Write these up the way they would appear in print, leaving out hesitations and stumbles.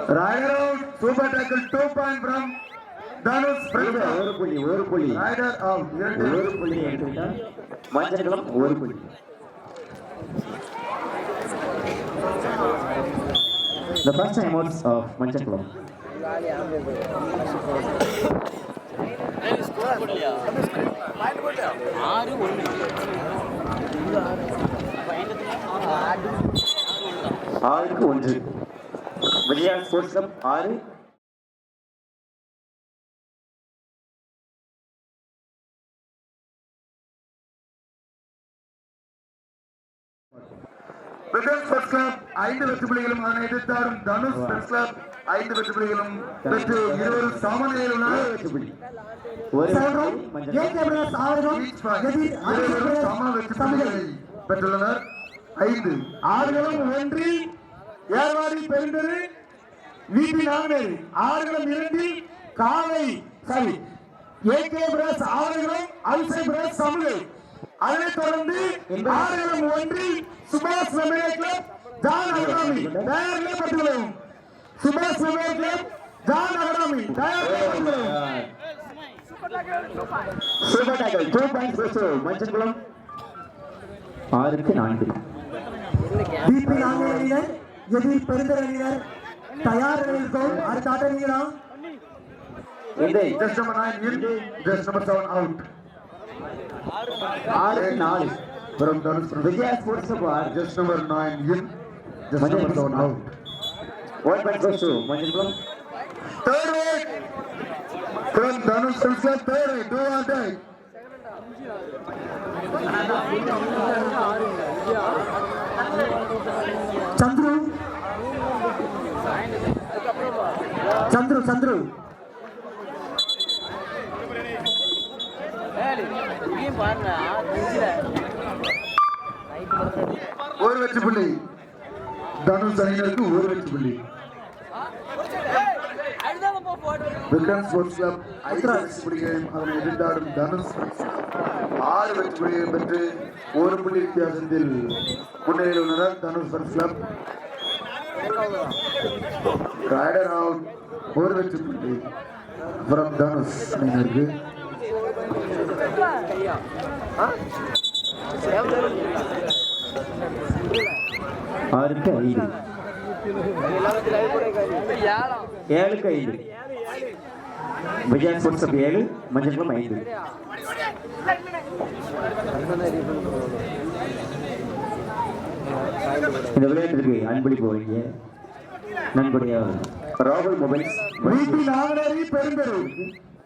Rider out. Super tackle. 2 point from Dhanush. ஒரு புள்ளி Rider out. ஒரு புள்ளி எடுத்துக்கிட்டா மஞ்சளும் ஒரு புள்ளி. The first time outs of Manchakulam. ஆறுக்கு 1 Vijaya sports club 6 Vikram Sports Club 5 வெற்றி புள்ளிகளும் அதனை எதிர்த்தாடும் தனுஷ் ஸ்போர்ட்ஸ் கிளப் 5 வெற்றி புள்ளிகளும் பெற்று இருவரும் சமநிலையில் உள்ளனர். வெற்றி புள்ளி சம வெற்றி புள்ளிகளை பெற்றுள்ளனர். 5 ஆறுகளும் 1 ஏர்வாடி பெருந்தெரு வீபி நாகநேரி, ஆறுகளும் 2 காலை சரி ஏகே பிரஸ் ஆறுகளும் அல்சை பிரஸ் சமுகை. அதனைத் தொடர்ந்து ஆறுகளும் 1 சுபாஷ் மெமோரியல் கிளப் ஜான் அகாடமி தயாரிலே பெற்றுள்ளோம். சுபாஷ் மெமோரியல் கிளப் ஜான் அகாடமி தயாரிலே பெற்றுள்ளோம். சூப்பர் டாக்கல் 2 பாயிண்ட்ஸ் வெச்சு மஞ்சக்குளம் 6க்கு 4. வீபி நாகநேரியினர் எதிர் பெருந்தரணியினர் தயாரில் இருக்கும். அடுத்த ஆட்ட நீங்களா Just number 9 in, just number 7 out. 6-4 From Dhanush Vijaya Sports Club. just number 9 in, just number 7 out. 1 point goes to Manchakulam. Third wicket from Dhanush Sports Club. Third wicket, do or die. Chandru Chandru Chandru ஒரு வெற்றி புள்ளி தனுஷ் அணியினருக்கு ஒரு வெற்றி புள்ளி. Vikram sports club 5 வெற்றி புள்ளிகளையும் அதனை எதிர்த்தாடும் தனுஷ் 6 வெற்றி புள்ளிகளையும் பெற்று ஒரு புள்ளி வித்தியாசத்தில் முன்னிலையில் உள்ளனர். Dhanush sports club raider out ஒரு வெற்றி புள்ளி from தனுஷ் அணியினருக்கு. 6க்கு 5 7க்கு 5 விஜயா ஸ்போர்ட்ஸ் கிளப் 7 மஞ்சக்குளம் 5. இந்த விளையாட்டிற்கு அன்பளி போவீங்க நன்கொடையா ராகுல் மொபைல்ஸ் வீபி நாகநேரி பெருந்தெரு,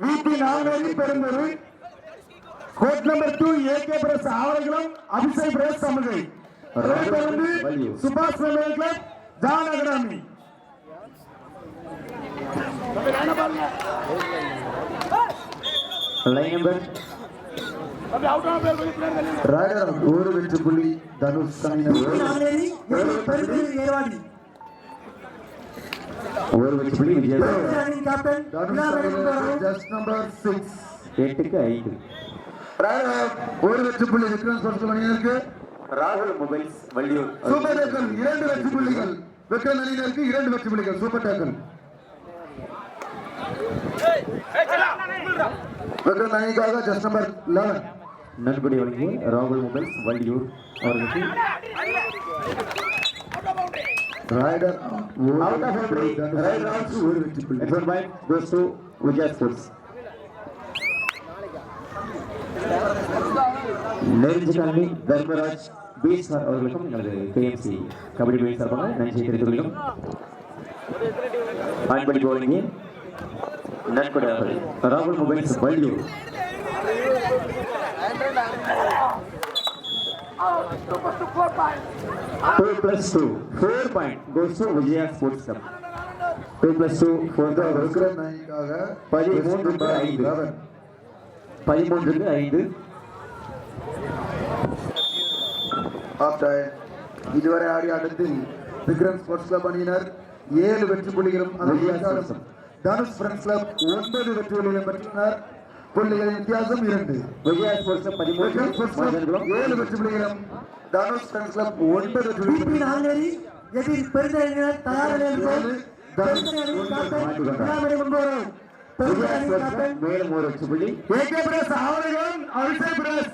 வீபி நாகநேரி பெருந்தெரு, code number 2 AK bros Avarakulam Abhishek bros சமுகை. அதனைத் தொடர்ந்து சுபாஷ் memorial club John academy. Line number raider ஒரு வெற்றி புள்ளி தனுஷ் அணியினர். நாகநேரி எதிர் பெருந்தெரு ஏர்வாடி ஒரு வெற்றி புள்ளி விஜயா பெருந்தரணியின் கேப்டன் தனுஷ் அணியினர் ஜஸ்ட் நம்பர் 6. 8க்கு 5 ரைடர் ஒரு வெற்றி புள்ளி விக்ரம் ஸ்போர்ட்ஸ் அணியினருக்கு. ராகுல் மொபைல்ஸ் வள்ளியூர் சூப்பர் டேக்கல் 2 வெற்றி புள்ளிகள் விக்ரம் அணியினருக்கு 2 வெற்றி புள்ளிகள். சூப்பர் டேக்கல் விக்ரம் அணிக்காக ஜஸ்ட் நம்பர் 11 நன்கொடை வழங்கி ராகுல் மொபைல்ஸ் வள்ளியூர் அவர்களுக்கு raider out of every raider ஒரு வெற்றி புள்ளி. next one point goes to Vijaya Sports. நெருஞ்சிகாலனி தர்மராஜ் பீச் அவர்களுக்கும் எங்களது KMC கபடி பீச் சார்பாக நன்றி தெரிவித்துக் கொள்கிறோம். ஆண்படி போலிங்க நன்கொடை ராகுல் mobiles Valliyur. 2 + 2 4 point goes to Vijaya Sports Club. 2 + 2 4 Vikram அணிக்காக 13க்கு 5 ஆஃப் டைம். இதுவரை ஆடிய ஆட்டத்தில் விக்ரம் ஸ்போர்ட்ஸ் கிளப் அணியினர் 7 வெற்றி புள்ளிகளும் தனுஷ் ஃப்ரெண்ட்ஸ் கிளப் 9 வெற்றி புள்ளிகளும் பெற்றனர். புள்ளிகளின் வித்தியாசம் 2. விஜயா ஸ்போர்ட்ஸ் 13 7 வெற்றி புள்ளிகளும் தனுஷ் ஃப்ரெண்ட்ஸ் கிளப் 9 வெற்றி வீபி நாகநேரி எதிர் பெருந்தரணியினர் தயாரில் இருக்கும். பெருந்தரை அணியின் கேப்டன் விழாமணி முன்பவரும் பெருந்தரை அணியின் கேப்டன் மேலும் ஒரு வெற்றி புள்ளி. ஏகே பிரஸ் ஆவணம் அபிஷேக் பிரஸ்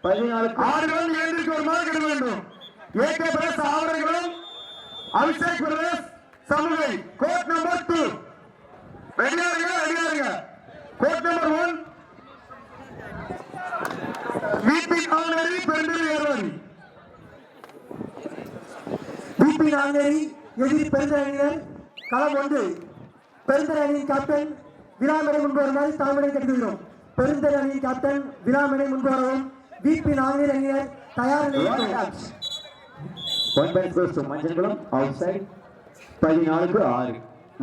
14 ஆடுகளம் இரண்டிற்கு ஒரு மார்க் எடுக்க வேண்டும். ஏகே பிரஸ் ஆவணம் அபிஷேக் பிரஸ் சமுகை கோட் நம்பர் 2 ரெடியாருங்க கோட் நம்பர் 1 விபி நாங்கேரி பெருந்தரை ஏர்வாடி. விபி நாங்கேரி எதிரி பெருந்தரை அணியினர் களம் 1. பெருந்தரை அணியின் கேப்டன் விழாமணி முன்பவருமாறு தலைமுறை கட்டுகிறோம். பெருந்தரை அணியின் கேப்டன் விழாமணி முன்பவரும் விபி நாங்கேரி அணியினர் தயார் நிலையில் 1 point goes to Manjalkulam outside 14-6.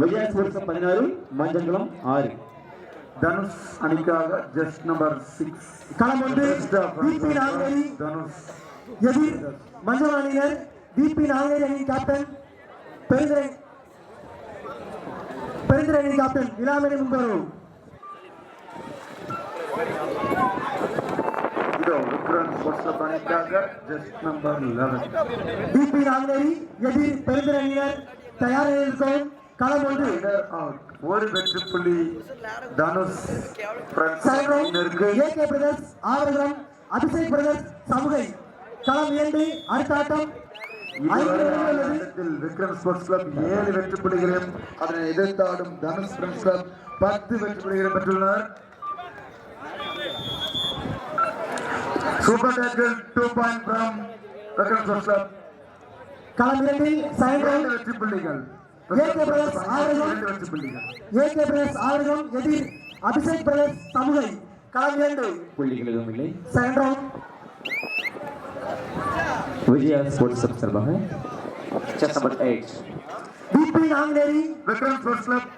Vijaya sports 16 Manjalkulam 6. Dhanush அணிக்காக ஜஸ்ட் நம்பர் 6 களம் 1. விபி நாங்கேரி தனுஷ் எதிர் மஞ்சள் அணியினர் விபி நாங்கேரி அணியின் கேப்டன் பெருந்தரை அணியின் கேப்டன் விழாமணி முன்பவரும் இதோ விக்ரம் ஸ்போர்ட்ஸ் அணிக்காக ஜஸ்ட் நம்பர் 11 விபி நாங்கேரி எதிர் பெருந்தரை அணியினர் தயார் நிலையில் இருக்கும். களம் 1. ஒரு வெற்றி புள்ளி தனுஷ் சைரோம் ஏகே பிரதர்ஸ் ஆவரகம் அபிஷேக் பிரதர்ஸ் சமுகை. களம் 2. அடுத்த ஆட்டம் 5 நிமிடங்கள் உள்ளது. விக்ரம் ஸ்போர்ட்ஸ் கிளப் 7 வெற்றி புள்ளிகளையும் அதனை எதிர்த்தாடும் தனுஷ் ஃப்ரெண்ட்ஸ் கிளப் 10 வெற்றி புள்ளிகளையும் பெற்றுள்ளனர். Super tackle 2 point from Vikram sports club. களம் 2 சைரோம் 7 வெற்றி புள்ளிகள் ஏகே பிரதர்ஸ் ஆவரகம் வெற்றி புள்ளிகள் ஏகே பிரதர்ஸ் ஆவரகம் எதிர் அபிஷேக் பிரதர்ஸ் சமுகை. களம் 2 புள்ளிகள் எதுவும் இல்லை. சைரோம் விஜயா ஸ்போர்ட்ஸ் கிளப் சார்பாக chest number 8 V P Nangeri Vikram sports club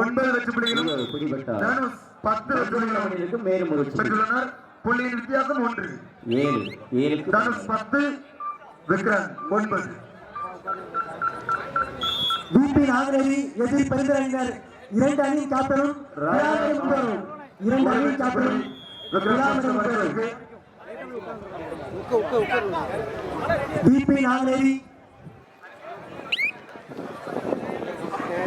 9 வெற்றி புள்ளிகளும் பிடிபட்ட தனுஷ் 10 வெற்றி புள்ளிகளும் அணியினருக்கு மேலும் ஒரு வெற்றி புள்ளி. பெற்றுள்ளனர். புள்ளியின் வித்தியாசம் 1. 7 தனுஷ் 10 விக்ரம் 9. விபி நாங்கேரி எதிர் பெருந்தரை அணியினர் 2 அணியின் கேப்டனும் விழாமணி முன்பவரும் 2 அணியின் கேப்டனும் விழாமணி முன்பவரும் VP Nangeri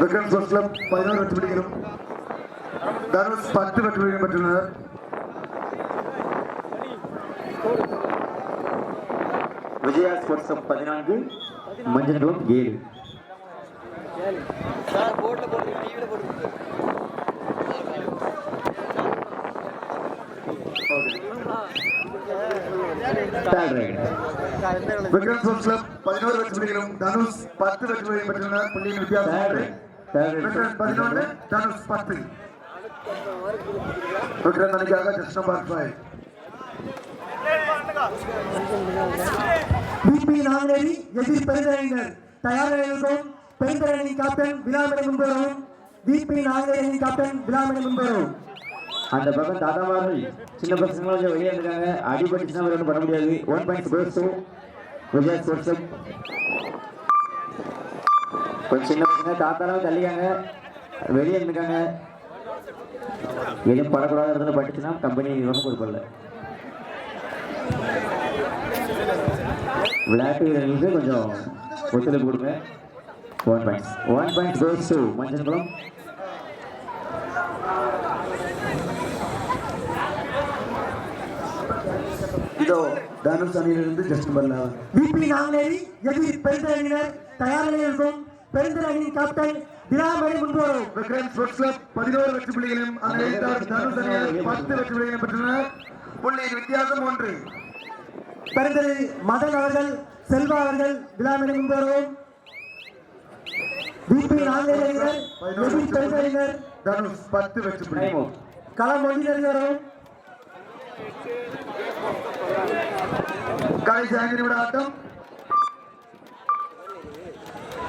Vikram sports club 11 வெற்றி புள்ளிகளும் தனுஷ் 10 வெற்றி புள்ளிகளும் பெற்றுள்ளனர். Vijaya sports club 14 மஞ்சள்குளம் 7. Vikram sports club 11 வெற்றி புள்ளிகளும் தனுஷ் 10 வெற்றி புள்ளிகளும் பெற்றுள்ளனர். புள்ளியின் வித்தியாசம் 1. விக்ரம் 11 தனுஷ் 10. விக்ரம் அணிக்காக ஜஸ்ட் நம்பர் 5 விபி நாங்கேரி எதிர் பெருந்தரை அணியினர் தயார் நிலையில் இருக்கும். பெருந்தரை அணியின் கேப்டன் விழாமணி முன்பவரும் விபி நாங்கேரி அணியின் கேப்டன் விழாமணி முன்பவரும் அந்த பக்கம் தாத்தாமார்கள் சின்ன பசங்களும் கொஞ்சம் வெளியே இருக்காங்க. அடிபட்டுச்சுன்னா ஒன்றும் பண்ண முடியாது. 1 point goes to Vijaya sports club. கொஞ்சம் சின்ன பசங்க தாத்தாலாம் தள்ளிக்காங்க, வெளியே இருந்துக்காங்க. எதுவும் படக்கூடாத இடத்துல பட்டுச்சுன்னா கம்பெனி நிர்வாகம் கொடுக்கல. விளையாட்டு வீரர்களுக்கு கொஞ்சம் ஒத்துழைப்பு கொடுங்க. 1 பாயிண்ட் goes to மஞ்சள்குளம். இதோ தனுஷ் அணியிலிருந்து ஜஸ்ட் நம்பர் 11 விபி நாங்கேரி எதிர் பெருந்தரை அணியினர் தயார் நிலையில் இருக்கும். பெருந்தரை அணியின் கேப்டன் விழாமணி முன்பவரும் விக்ரம் ஸ்போர்ட்ஸ் கிளப் 11 வெற்றி புள்ளிகளையும் அதனை எதிர்த்தாடும் தனுஷ் அணியினர் 10 வெற்றி புள்ளிகளையும் பெற்றுள்ளனர். புள்ளியின் வித்தியாசம் 1. பெருந்தரை மதன் அவர்கள் செல்வா அவர்கள் விழாமணி முன்பவரும் விபி நாங்கேரி அணியினர் எதிர் பெருந்தரை அணியினர் தனுஷ் 10 வெற்றி புள்ளிகள். களம் 1 வரும். கடைசி 5 நிமிட ஆட்டம்.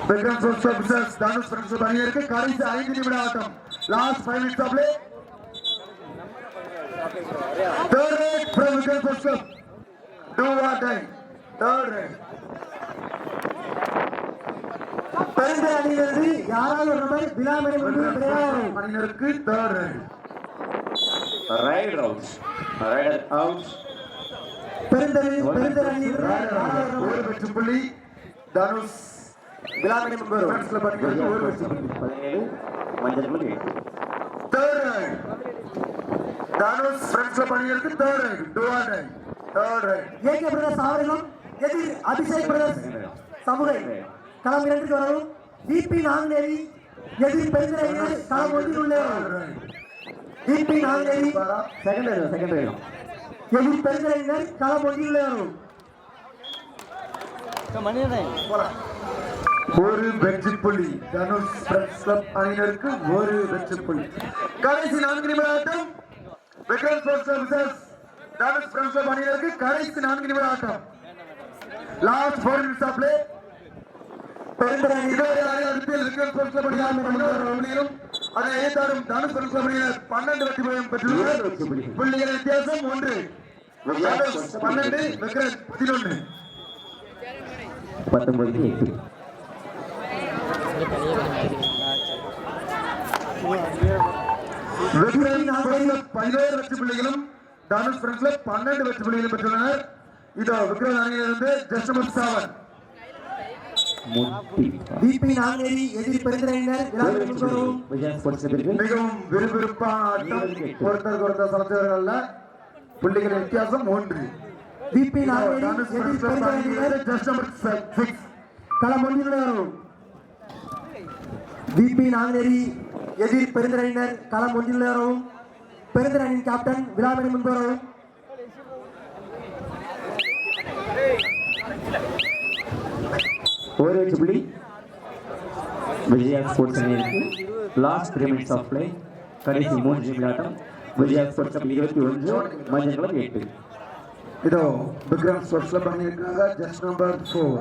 Vikram sports club vs Dhanush friends அணியினருக்கு கடைசி 5 நிமிட ஆட்டம். Last 5 minutes of play. Third rate from Vikram Sports Club. Do what time? Third rate. Perundurai அணியிலிருந்து யாராவது ஒரு நபர் விழாமணி முன்பவரும் விளையாடும் அணியினருக்கு third rate. Rider out. Perundurai அணியிலிருந்து ஒரு வெற்றி புள்ளி தனுஷ் விழாமணி முன்பு வருவோம். ஃப்ரெண்ட்ஸ்ல அணியினருக்கு ஒரு வெற்றி புள்ளி. 17 மஞ்சள்களும் 8. தேர்ட் ரைட் தனுஷ் ஃப்ரெண்ட்ஸ்ல அணியினருக்கு third raid do or die raid third raid AK brothers ஆவரணம் எதிர் அபிஷேக் பிரதர்ஸ் சமுகை களம் 2க்கு வரவும். டிபி நாங்குநேரி எதிர் பெருந்தரையினர் களம் 1 உள்ளவர். டிபி நாங்குநேரி செகண்ட் ரைட் எதிர் பெருந்தரையினர் களம் 1 உள்ளவர். ஒரு வெற்றி புள்ளி தனுஷ் ஃப்ரெண்ட்ஸ் கிளப் அணியினருக்கு ஒரு வெற்றி புள்ளி. கடைசி 4 நிமிட ஆட்டம் Vikram sports services Dhanush friends club அணியினருக்கு கடைசி 4 நிமிட ஆட்டம். Last 4 minutes of play. பெருந்தரை இதுவரை ஆட்டத்தில் விக்ரம் ஸ்போர்ட்ஸ் கிளப் அணியினர் 11 புள்ளிகளும் அதை எதிர்த்தாடும் தனுஷ் ஃப்ரெண்ட்ஸ் கிளப் அணியினர் 12 வெற்றி புள்ளிகளும் பெற்றுள்ளனர். புள்ளிகளின் வித்தியாசம் 1. தனுஷ் 12 விக்ரம் 11. 19-8. விக்ரம் 11 வெற்றி புள்ளிகளும் தனுஷ் ஃப்ரெண்ட்ஸ்ல 12 வெற்றி புள்ளிகளும் பெற்றுள்ளனர். இதோ விக்ரம் அணியிலிருந்து ஜஸ்ட் நம்பர் 7. முட்டி. டிபி நாங்குநேரி எதிர் பெருந்தரையினர் விழாமணி முன்பு வரவும். விஜய் ஸ்போர்ட்ஸ் பிரிவில் மிகவும் விறுவிறுப்பான ஆட்டம். ஒருத்தருக்கு ஒருத்தர் சலச்சவர்கள் புள்ளிகளின் வித்தியாசம் 1. டிபி நாங்குநேரி தனுஷ் எதிர் ஃப்ரெண்ட்ஸ் பெருந்தரையினர் ஜஸ்ட் நம்பர் 6. களம் 1 உள்ளவர். டிபி நாங்குநேரி எதிர் பெருந்தரையினர் களம் 1 உள்ளவரும். பெருந்தரையின் கேப்டன் விழாமணி முன்பு வரவும். ஒரு வெற்றி புள்ளி விஜயா ஸ்போர்ட்ஸ் அணியினருக்கு. Last 3 minutes of play. கடைசி 3 நிமிட ஆட்டம். விஜயா ஸ்போர்ட்ஸ் கிளப் 21 மஞ்சள்களும் 8. இதோ விக்ரம் ஸ்போர்ட்ஸ் கிளப் அணியிருக்காங்க ஜஸ்ட் நம்பர் 4.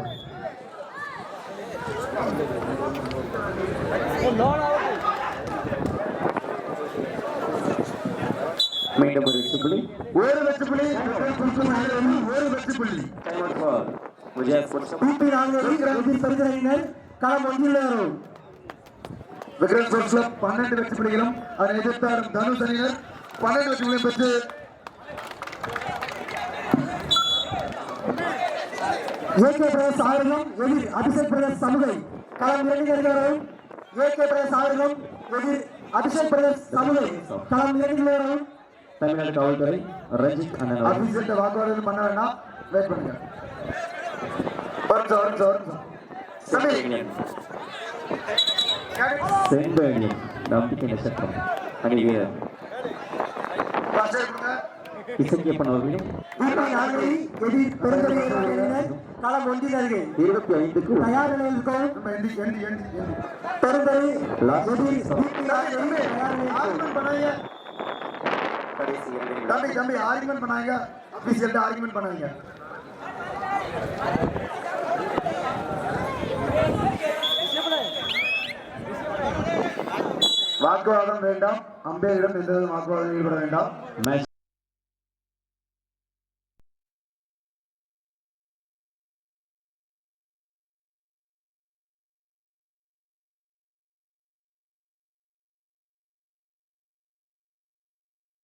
மீண்டும் ஒரு வெற்றி புள்ளி. ஒரு வெற்றி புள்ளி விக்ரம் ஸ்போர்ட்ஸ் கிளப் அணியிலிருந்து ஒரு வெற்றி புள்ளி. Time out for Vijaya sports. டிபி நாங்குநேரி எதிர் பெருந்தரையினர் களம் 1 உள்ளவரும். விக்ரம் ஸ்போர்ட்ஸ் கிளப் 12 வெற்றி புள்ளிகளும் அதை எதிர்த்தாடும் தனுஷ் அணியினர் 12 வெற்றி புள்ளிகளும் பெற்று ஏகே பிரதர்ஸ் ஆவரணம் எதிர் அபிஷேக் பிரதர்ஸ் சமுகை களம் 2 உள்ளவரும். ஏகே பிரதர்ஸ் ஆவரணம் எதிர் அபிஷேக் பிரதர்ஸ் சமுகை களம் 2 உள்ளவரும். தமிழ்நாடு காவல்துறை ரஞ்சித் அண்ணன் அவர்கள். ஆபீசர்ட்ட வாக்குவாதம் பண்ண வேண்டாம், வெயிட் பண்ணுங்க. ஒரு நிமிஷம். செம்பேடியன் நம்பிக்கை நட்சத்திரம் அணி வீரர் இசக்கியப்பன் அவர்களும் டிபி நாங்குநேரி எதிர் பெருந்தரையினர் களம் 1 அருகே 25க்கு தயார் நிலையில் இருக்கவும். பெருந்தரை எதிர் டிபி நாங்குநேரி தயார் நிலையில் இருக்கவும். தம்பி ஆர்குமெண்ட் பண்ணாங்க, ஆபீசர்ட்ட ஆர்குமெண்ட் பண்ணாங்க. வாக்குவாதம் வேண்டாம், அம்பேரிடம் எந்த வாக்குவாதம் ஈடுபட வேண்டாம். மேட்ச்